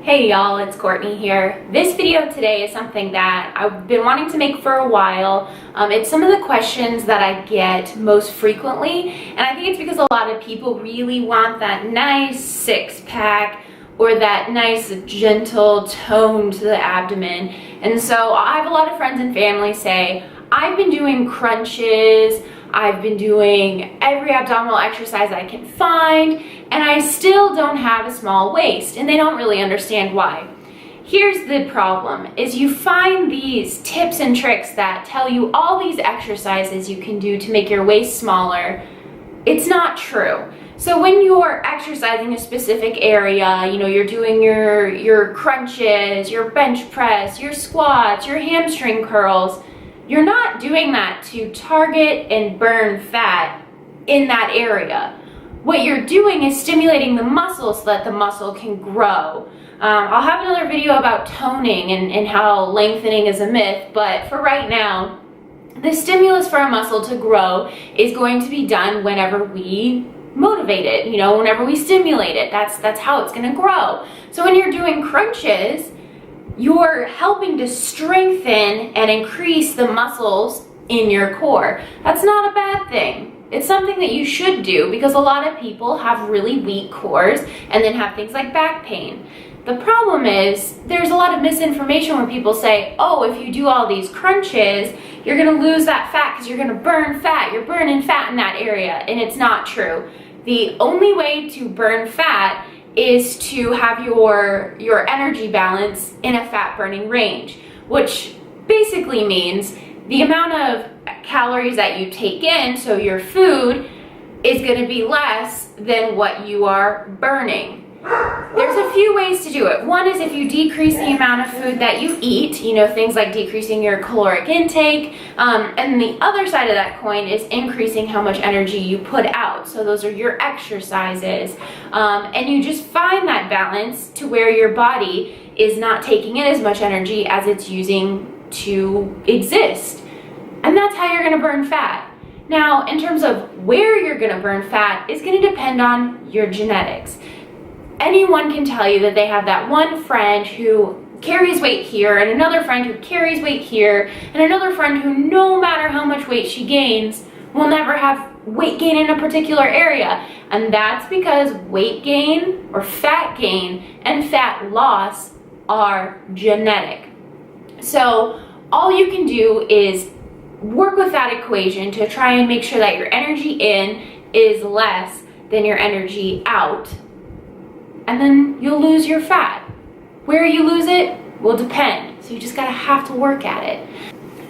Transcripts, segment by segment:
Hey y'all, it's Courtney here. This video today is something that I've been wanting to make for a while. It's some of the questions that I get most frequently, and I think it's because a lot of people really want that nice six-pack or that nice gentle tone to the abdomen. And so I have a lot of friends and family say, I've been doing crunches, I've been doing every abdominal exercise I can find, and I still don't have a small waist, and they don't really understand why. Here's the problem, is you find these tips and tricks that tell you all these exercises you can do to make your waist smaller. It's not true. So when you're exercising a specific area, you're doing your crunches, your bench press, your squats, your hamstring curls, you're not doing that to target and burn fat in that area. What you're doing is stimulating the muscle so that the muscle can grow. I'll have another video about toning and how lengthening is a myth, but for right now, the stimulus for a muscle to grow is going to be done whenever we motivate it, whenever we stimulate it. That's how it's going to grow. So when you're doing crunches, you're helping to strengthen and increase the muscles in your core. That's not a bad thing. It's something that you should do because a lot of people have really weak cores and then have things like back pain. The problem is there's a lot of misinformation where people say, oh, if you do all these crunches, you're going to lose that fat because you're going to burn fat. You're burning fat in that area, and it's not true. The only way to burn fat is to have your energy balance in a fat burning range, which basically means the amount of calories that you take in, so your food, is going to be less than what you are burning. There's a few ways to do it. One is if you decrease the amount of food that you eat, things like decreasing your caloric intake, and the other side of that coin is increasing how much energy you put out. So those are your exercises, and you just find that balance to where your body is not taking in as much energy as it's using to exist. And that's how you're going to burn fat. Now, in terms of where you're going to burn fat is going to depend on your genetics. Anyone can tell you that they have that one friend who carries weight here, and another friend who carries weight here, and another friend who, no matter how much weight she gains, will never have weight gain in a particular area. And that's because weight gain or fat gain and fat loss are genetic. So all you can do is work with that equation to try and make sure that your energy in is less than your energy out. And then you'll lose your fat. Where you lose it will depend. So you just have to work at it.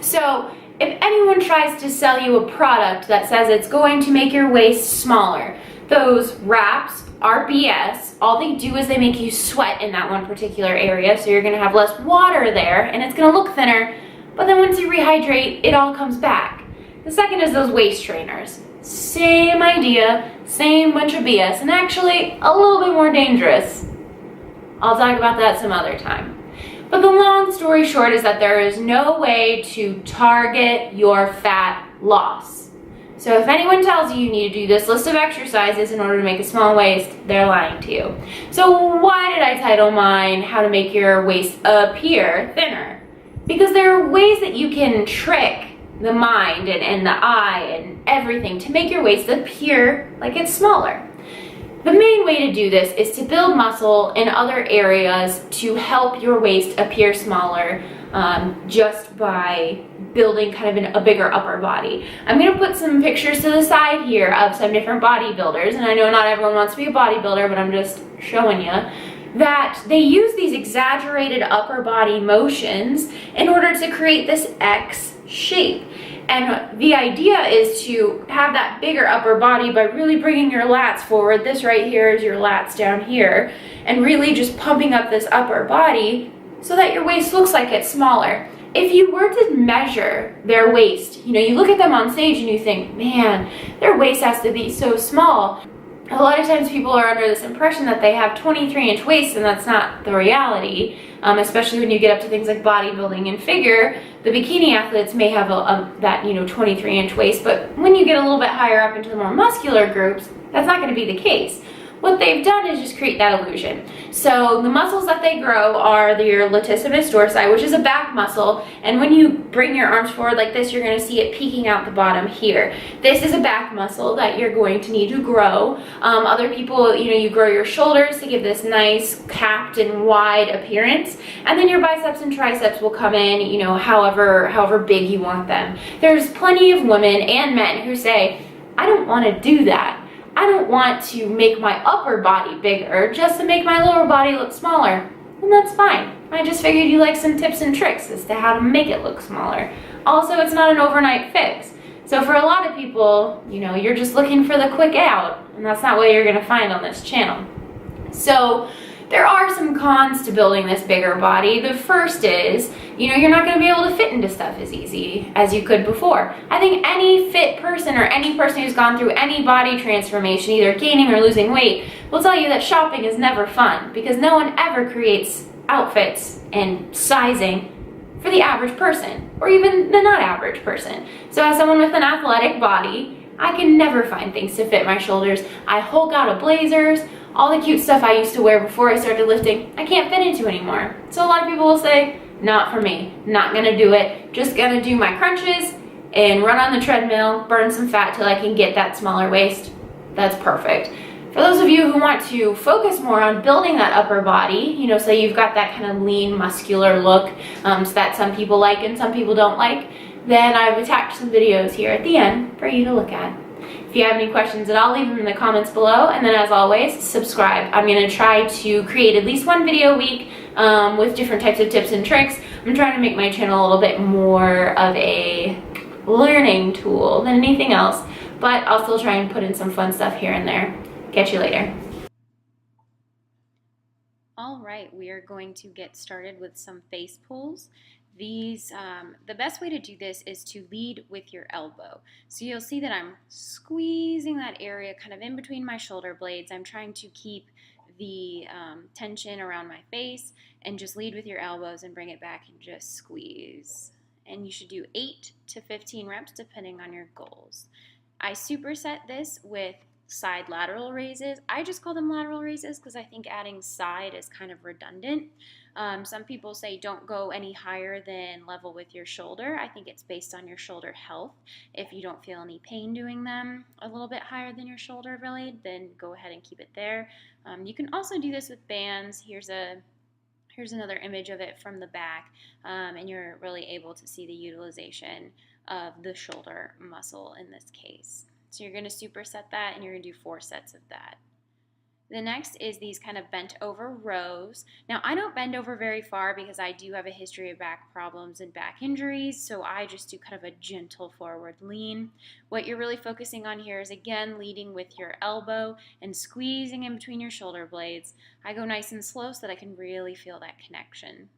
So if anyone tries to sell you a product that says it's going to make your waist smaller, those wraps are BS. All they do is they make you sweat in that one particular area, so you're going to have less water there, and it's going to look thinner, but then once you rehydrate, it all comes back. The second is those waist trainers. Same idea, same bunch of BS, and actually a little bit more dangerous. I'll talk about that some other time. But the long story short is that there is no way to target your fat loss. So if anyone tells you you need to do this list of exercises in order to make a small waist, they're lying to you. So why did I title mine How to Make Your Waist Appear Thinner? Because there are ways that you can trick the mind and the eye and everything to make your waist appear like it's smaller. The main way to do this is to build muscle in other areas to help your waist appear smaller, just by building kind of a bigger upper body. I'm going to put some pictures to the side here of some different bodybuilders, and I know not everyone wants to be a bodybuilder, but I'm just showing you that they use these exaggerated upper body motions in order to create this X shape. And the idea is to have that bigger upper body by really bringing your lats forward. This right here is your lats down here, and really just pumping up this upper body so that your waist looks like it's smaller. If you were to measure their waist, you look at them on stage and you think, man, their waist has to be so small. A lot of times people are under this impression that they have 23-inch waists, and that's not the reality, especially when you get up to things like bodybuilding and figure. The bikini athletes may have that 23-inch waist, but when you get a little bit higher up into the more muscular groups, that's not going to be the case. what they've done is just create that illusion. So the muscles that they grow are your latissimus dorsi, which is a back muscle, and when you bring your arms forward like this, you're going to see it peeking out the bottom here. This is a back muscle that you're going to need to grow. Other people, you grow your shoulders to give this nice capped and wide appearance, and then your biceps and triceps will come in, however big you want them. There's plenty of women and men who say, I don't want to do that. I don't want to make my upper body bigger just to make my lower body look smaller. And that's fine. I just figured you like some tips and tricks as to how to make it look smaller. Also, it's not an overnight fix. So for a lot of people, you're just looking for the quick out, and that's not what you're going to find on this channel. So there are some cons to building this bigger body. The first is, you're not going to be able to fit into stuff as easy as you could before. I think any fit person or any person who's gone through any body transformation, either gaining or losing weight, will tell you that shopping is never fun because no one ever creates outfits and sizing for the average person or even the not average person. So as someone with an athletic body, I can never find things to fit my shoulders. I hulk out of blazers. All the cute stuff I used to wear before I started lifting, I can't fit into anymore. So a lot of people will say, not for me, not gonna do it, just gonna do my crunches and run on the treadmill, burn some fat till I can get that smaller waist. That's perfect. For those of you who want to focus more on building that upper body, so you've got that kind of lean, muscular look, so that some people like and some people don't like, then I've attached some videos here at the end for you to look at. If you have any questions at all, leave them in the comments below, and then as always, subscribe. I'm going to try to create at least one video a week with different types of tips and tricks. I'm trying to make my channel a little bit more of a learning tool than anything else, but I'll still try and put in some fun stuff here and there. Catch you later. All right, we are going to get started with some face pulls. These, the best way to do this is to lead with your elbow. So you'll see that I'm squeezing that area kind of in between my shoulder blades. I'm trying to keep the tension around my face, and just lead with your elbows and bring it back and just squeeze. And you should do 8 to 15 reps depending on your goals. I superset this with side lateral raises. I just call them lateral raises because I think adding side is kind of redundant. Some people say don't go any higher than level with your shoulder. I think it's based on your shoulder health. If you don't feel any pain doing them a little bit higher than your shoulder blade, then go ahead and keep it there. You can also do this with bands. Here's another image of it from the back, and you're really able to see the utilization of the shoulder muscle in this case. So you're going to superset that, and you're going to do 4 sets of that. The next is these kind of bent over rows. Now, I don't bend over very far because I do have a history of back problems and back injuries, so I just do kind of a gentle forward lean. What you're really focusing on here is, again, leading with your elbow and squeezing in between your shoulder blades. I go nice and slow so that I can really feel that connection.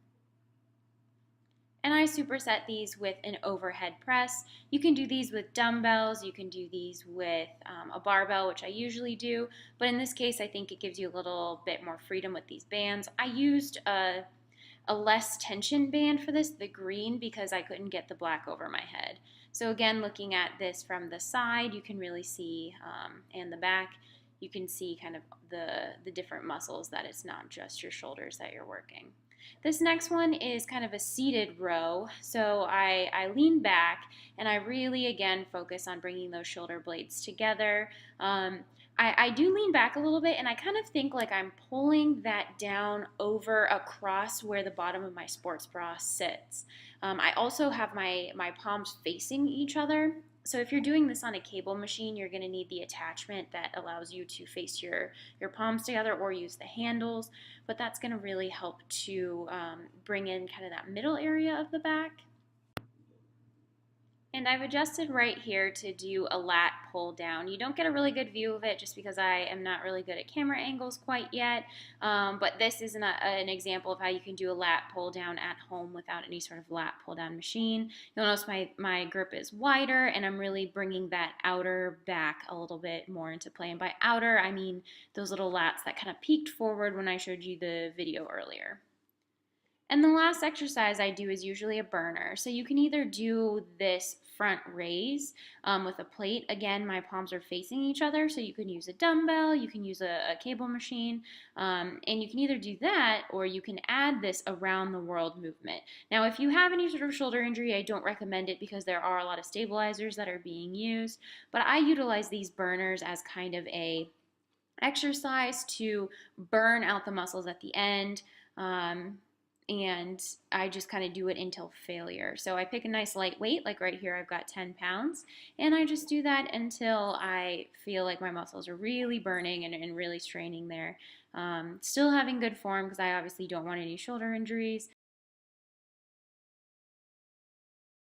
And I superset these with an overhead press. You can do these with dumbbells, you can do these with a barbell, which I usually do, but in this case I think it gives you a little bit more freedom with these bands. I used a less tension band for this, the green, because I couldn't get the black over my head. So again, looking at this from the side, you can really see, and the back, you can see kind of the different muscles, that it's not just your shoulders that you're working. This next one is kind of a seated row, so I lean back and I really, again, focus on bringing those shoulder blades together. I do lean back a little bit, and I kind of think like I'm pulling that down over across where the bottom of my sports bra sits. I also have my palms facing each other. So if you're doing this on a cable machine, you're going to need the attachment that allows you to face your palms together or use the handles, but that's going to really help to bring in kind of that middle area of the back. And I've adjusted right here to do a lat pull down. You don't get a really good view of it just because I am not really good at camera angles quite yet, but this is an example of how you can do a lat pull down at home without any sort of lat pull down machine. You'll notice my grip is wider, and I'm really bringing that outer back a little bit more into play. And by outer, I mean those little lats that kind of peeked forward when I showed you the video earlier. And the last exercise I do is usually a burner. So you can either do this front raise with a plate. Again, my palms are facing each other, so you can use a dumbbell, you can use a cable machine, and you can either do that or you can add this around the world movement. Now, if you have any sort of shoulder injury, I don't recommend it because there are a lot of stabilizers that are being used, but I utilize these burners as kind of a exercise to burn out the muscles at the end. And I just kind of do it until failure. So I pick a nice light weight, like right here I've got 10 pounds, and I just do that until I feel like my muscles are really burning and really straining there. Still having good form because I obviously don't want any shoulder injuries.